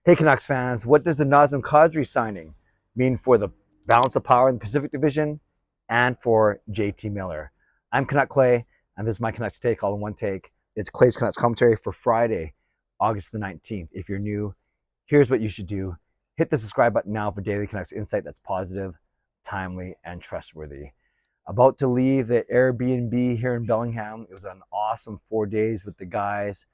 Hey Canucks fans, what does the Nazem Kadri signing mean for the balance of power in the Pacific Division and for JT Miller? I'm Canuck Clay, and this is my Canucks take all in one take. It's Clay's Canucks commentary for Friday, August the 19th. If you're new, here's what you should do. Hit the subscribe button now for daily Canucks insight that's positive, timely, and trustworthy. About to leave the Airbnb here in Bellingham. It was an awesome 4 days with the guys.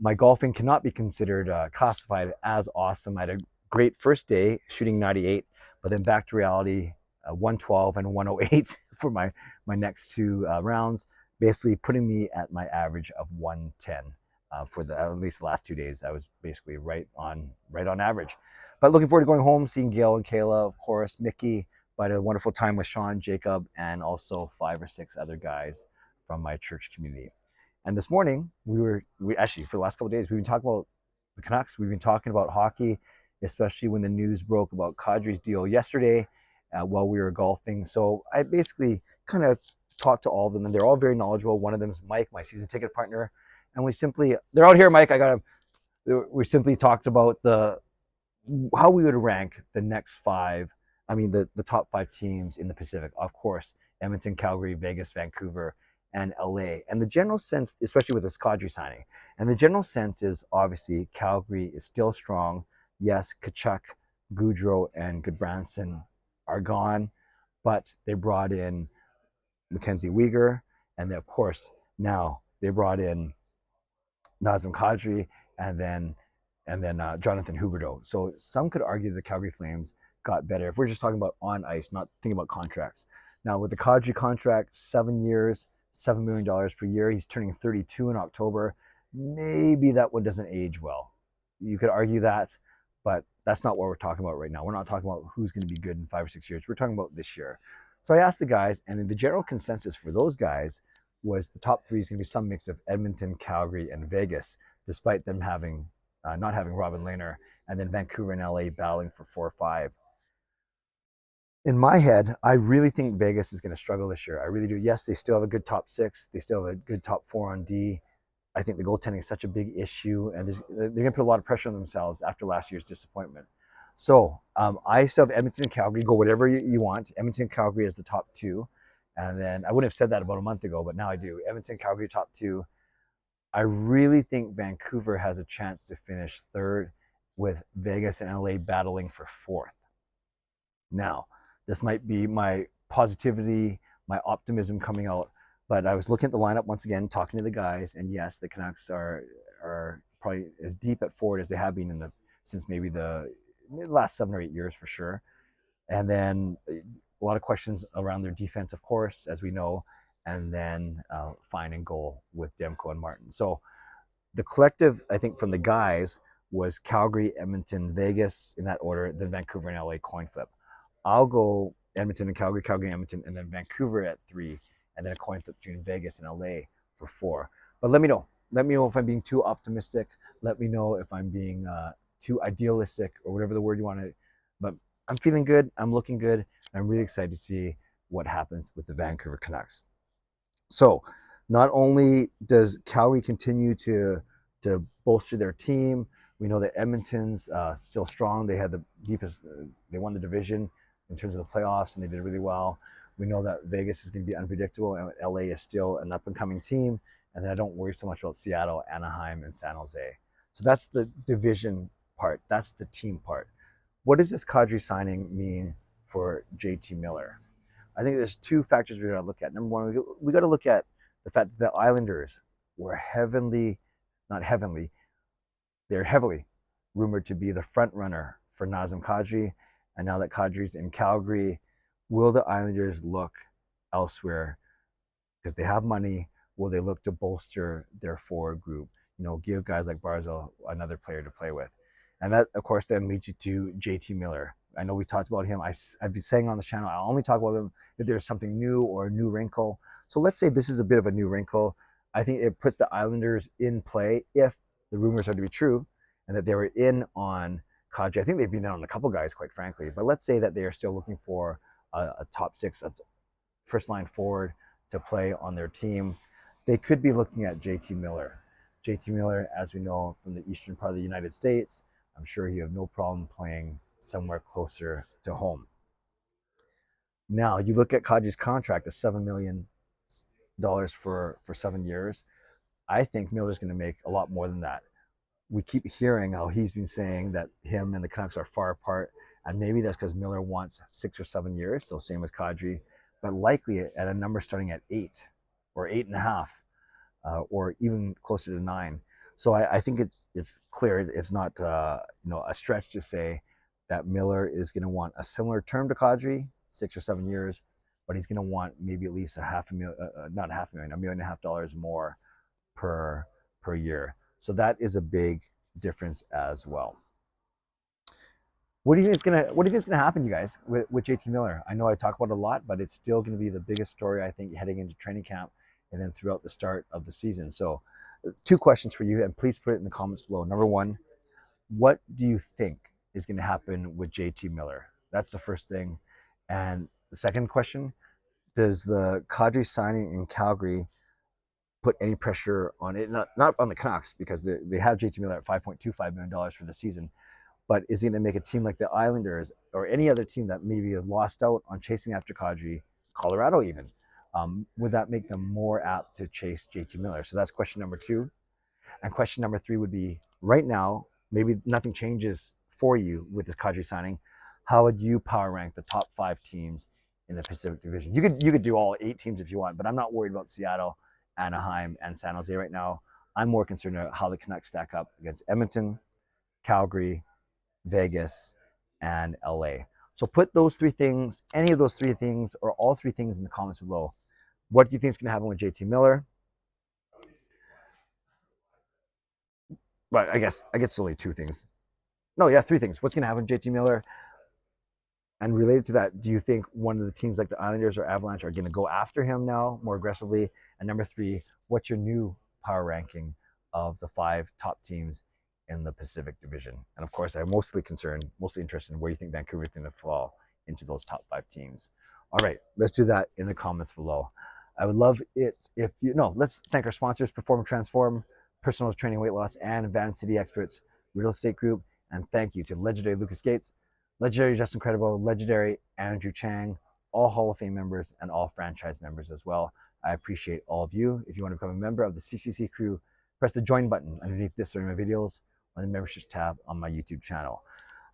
My golfing cannot be considered classified as awesome. I had a great first day shooting 98, but then back to reality, 112 and 108 for my next two rounds, basically putting me at my average of 110 for the at least the last 2 days. I was basically right on average. But looking forward to going home, seeing Gail and Kayla, of course, Mickey. But a wonderful time with Sean, Jacob, and also 5 or 6 other guys from my church community. And this morning, we actually, for the last couple of days, we've been talking about the Canucks. We've been talking about hockey, especially when the news broke about Kadri's deal yesterday while we were golfing. So I basically kind of talked to all of them, and they're all very knowledgeable. One of them is Mike, my season ticket partner. And they're out here, Mike. We simply talked about how we would rank the next five, the top 5 teams in the Pacific. Of course, Edmonton, Calgary, Vegas, Vancouver, and LA. And the general sense, especially with this Kadri signing, and the general sense is obviously Calgary is still strong. Yes, Tkachuk, Goudreau, and Goodbranson are gone, but they brought in Mackenzie Weegar, and then, of course, now they brought in Nazem Kadri, and then Jonathan Huberdeau. So some could argue the Calgary Flames got better if we're just talking about on ice, not thinking about contracts. Now with the Kadri contract, 7 years, $7 million per year. He's turning 32 in October. Maybe that one doesn't age well. You could argue that, but that's not what we're talking about right now. We're not talking about who's going to be good in 5 or 6 years. We're talking about this year. So I asked the guys, and the general consensus for those guys was the top three is going to be some mix of Edmonton, Calgary, and Vegas, despite them not having Robin Lehner, and then Vancouver and LA battling for 4 or 5. In my head, I really think Vegas is going to struggle this year. I really do. Yes, they still have a good top 6. They still have a good top 4 on D. I think the goaltending is such a big issue, and they're going to put a lot of pressure on themselves after last year's disappointment. So I still have Edmonton and Calgary. Go whatever you want. Edmonton and Calgary is the top 2. And then I wouldn't have said that about a month ago, but now I do. Edmonton, Calgary, top 2. I really think Vancouver has a chance to finish 3rd with Vegas and LA battling for 4th. Now, this might be my positivity, my optimism coming out, but I was looking at the lineup once again, talking to the guys, and yes, the Canucks are probably as deep at forward as they have been since maybe the last 7 or 8 years for sure. And then a lot of questions around their defense, of course, as we know, and then fine and goal with Demko and Martin. So the collective, I think, from the guys was Calgary, Edmonton, Vegas in that order, then Vancouver and LA coin flip. I'll go Edmonton and Calgary, Calgary and Edmonton, and then Vancouver at 3, and then a coin flip between Vegas and LA for 4. But let me know. Let me know if I'm being too optimistic. Let me know if I'm being too idealistic or whatever the word you want to. But I'm feeling good. I'm looking good. I'm really excited to see what happens with the Vancouver Canucks. So not only does Calgary continue to bolster their team, we know that Edmonton's still strong. They had the deepest, they won the division in terms of the playoffs, and they did really well. We know that Vegas is going to be unpredictable, and LA is still an up-and-coming team. And then I don't worry so much about Seattle, Anaheim, and San Jose. So that's the division part. That's the team part. What does this Kadri signing mean for JT Miller? I think there's 2 factors we got to look at. Number one, we got to look at the fact that the Islanders were they're heavily rumored to be the front runner for Nazem Kadri. And now that Kadri's in Calgary, will the Islanders look elsewhere because they have money? Will they look to bolster their forward group? Give guys like Barzal another player to play with. And that, of course, then leads you to JT Miller. I know we talked about him. I've been saying on this channel, I'll only talk about him if there's something new or a new wrinkle. So let's say this is a bit of a new wrinkle. I think it puts the Islanders in play if the rumors are to be true and that they were in on Kadri. I think they've been in on a couple guys, quite frankly. But let's say that they are still looking for a top 6, a first-line forward to play on their team. They could be looking at JT Miller. JT Miller, as we know, from the eastern part of the United States, I'm sure you have no problem playing somewhere closer to home. Now, you look at Kadri's contract of $7 million for 7 years. I think Miller's going to make a lot more than that. We keep hearing how he's been saying that him and the Canucks are far apart, and maybe that's because Miller wants 6 or 7 years, so same as Kadri, but likely at a number starting at 8 or 8.5, or even closer to 9. So I think it's clear it's not a stretch to say that Miller is going to want a similar term to Kadri, 6 or 7 years, but he's going to want maybe at least not $500,000, $1.5 million more per year. So that is a big difference as well. What do you think is gonna happen, you guys, with JT Miller? I know I talk about it a lot, but it's still going to be the biggest story, I think, heading into training camp and then throughout the start of the season. So 2 questions for you, and please put it in the comments below. Number 1, what do you think is going to happen with JT Miller? That's the first thing. And the second question, does the Kadri signing in Calgary put any pressure on it? Not on the Canucks, because they have JT Miller at $5.25 million for the season, but is he going to make a team like the Islanders or any other team that maybe have lost out on chasing after Kadri, Colorado even? Would that make them more apt to chase JT Miller? So that's question number 2. And question number 3 would be, right now, maybe nothing changes for you with this Kadri signing. How would you power rank the top 5 teams in the Pacific Division? You could do all 8 teams if you want, but I'm not worried about Seattle, Anaheim, and San Jose right now. I'm more concerned about how the Canucks stack up against Edmonton, Calgary, Vegas, and LA. So put those 3 things, any of those 3 things, or all 3 things in the comments below. What do you think is going to happen with JT Miller? But I guess it's only 2 things. No, yeah, 3 things. What's going to happen with JT Miller? And related to that, do you think one of the teams like the Islanders or Avalanche are going to go after him now more aggressively? And number 3, what's your new power ranking of the 5 top teams in the Pacific Division? And of course, I'm mostly interested in where you think Vancouver is going to fall into those top 5 teams. All right, let's do that in the comments below. I would love it if let's thank our sponsors, Perform and Transform, Personal Training, Weight Loss, and Van City Experts Real Estate Group. And thank you to legendary Lucas Gates, legendary Justin Credible, legendary Andrew Chang, all Hall of Fame members and all franchise members as well. I appreciate all of you. If you want to become a member of the CCC Crew, press the join button underneath this during my videos or the memberships tab on my YouTube channel.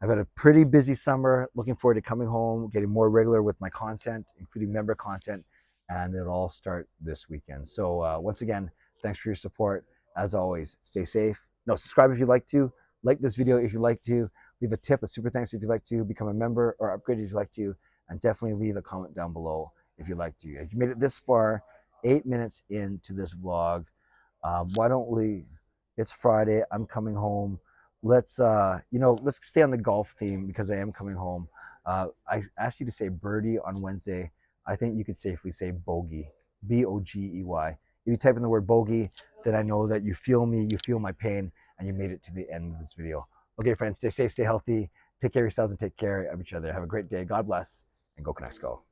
I've had a pretty busy summer. Looking forward to coming home, getting more regular with my content, including member content, and it'll all start this weekend. So once again, thanks for your support. As always, stay safe. Subscribe if you'd like to. Like this video if you'd like to. Leave a tip, a super thanks if you'd like to. Become a member or upgrade if you'd like to. And definitely leave a comment down below if you'd like to. If you made it this far, 8 minutes into this vlog, why don't we, it's Friday, I'm coming home. Let's stay on the golf theme because I am coming home. I asked you to say birdie on Wednesday. I think you could safely say bogey, B-O-G-E-Y. If you type in the word bogey, then I know that you feel me, you feel my pain, and you made it to the end of this video. Okay, friends, stay safe, stay healthy, take care of yourselves, and take care of each other. Have a great day. God bless, and go Canucks go.